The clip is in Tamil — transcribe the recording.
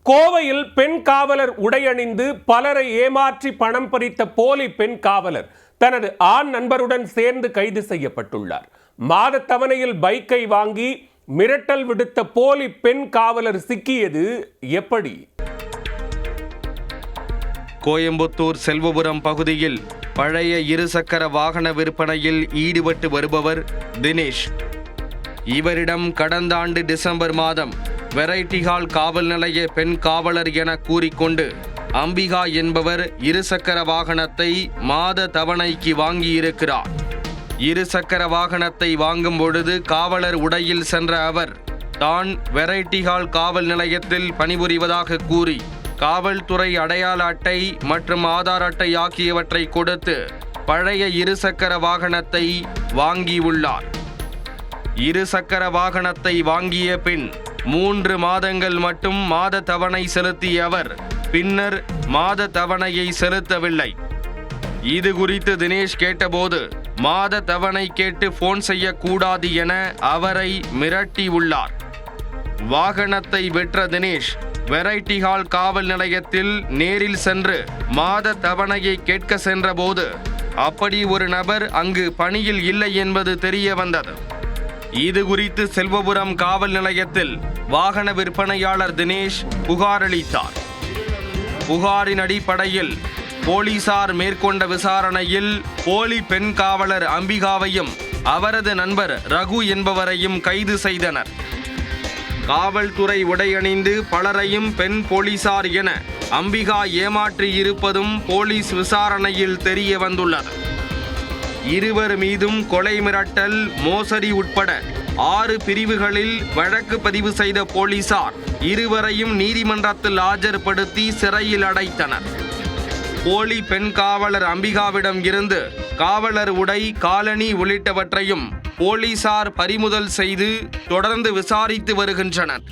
கோவையில் பெண் காவலர் உடையணிந்து பலரை ஏமாற்றி பணம் பறித்த போலி பெண் காவலர் தனது ஆண் நண்பருடன் சேர்ந்து கைது செய்யப்பட்டுள்ளார். மாத தவணையில் பைக்கை வாங்கி மிரட்டல் விடுத்த போலி பெண் காவலர் சிக்கியது எப்படி? கோயம்புத்தூர் செல்வபுரம் பகுதியில் பழைய இருசக்கர வாகன விற்பனையில் ஈடுபட்டு வருபவர் தினேஷ். இவரிடம் கடந்த ஆண்டு டிசம்பர் மாதம் வெரைட்டி ஹால் காவல் நிலைய பெண் காவலர் என கூறிக்கொண்டு அம்பிகா என்பவர் இருசக்கர வாகனத்தை மாத தவணைக்கு வாங்கியிருக்கிறார். இருசக்கர வாகனத்தை வாங்கும் பொழுது காவலர் உடையில் சென்ற அவர் தான் வெரைட்டி ஹால் காவல் நிலையத்தில் பணிபுரிவதாக கூறி காவல்துறை அடையாள அட்டை மற்றும் ஆதார் அட்டை ஆகியவற்றை கொடுத்து பழைய இருசக்கர வாகனத்தை வாங்கியுள்ளார். இருசக்கர வாகனத்தை வாங்கிய பின் 3 மாதங்கள் மட்டும் மாத தவணை செலுத்திய அவர் பின்னர் மாத தவணையை செலுத்தவில்லை. இது குறித்து தினேஷ் கேட்டபோது மாத தவணை கேட்டு போன் செய்யக்கூடாது என அவரை மிரட்டியுள்ளார். வாகனத்தை விற்ற தினேஷ் வெரைட்டி ஹால் காவல் நிலையத்தில் நேரில் சென்று மாத தவணையை கேட்க சென்றபோது அப்படி ஒரு நபர் அங்கு பணியில் இல்லை என்பது தெரிய வந்தது. இது குறித்து செல்வபுரம் காவல் நிலையத்தில் வாகன விற்பனையாளர் தினேஷ் புகார் அளித்தார். புகாரின் அடிப்படையில் போலீசார் மேற்கொண்ட விசாரணையில் போலி பெண் காவலர் அம்பிகாவையும் அவரது நண்பர் ரகு என்பவரையும் கைது செய்தனர். காவல்துறை உடையணிந்து பலரையும் பெண் போலீசார் என அம்பிகா ஏமாற்றி இருப்பதும் போலீஸ் விசாரணையில் தெரிய வந்துள்ளது. இருவர் மீதும் கொலை, மிரட்டல், மோசடி உட்பட 6 பிரிவுகளில் வழக்கு பதிவு செய்த போலீசார் இருவரையும் நீதிமன்றத்தில் ஆஜர்படுத்தி சிறையில் அடைத்தனர். போலி பெண் காவலர் அம்பிகாவிடம் இருந்து காவலர் உடை, காலணி உள்ளிட்டவற்றையும் போலீசார் பறிமுதல் செய்து தொடர்ந்து விசாரித்து வருகின்றனர்.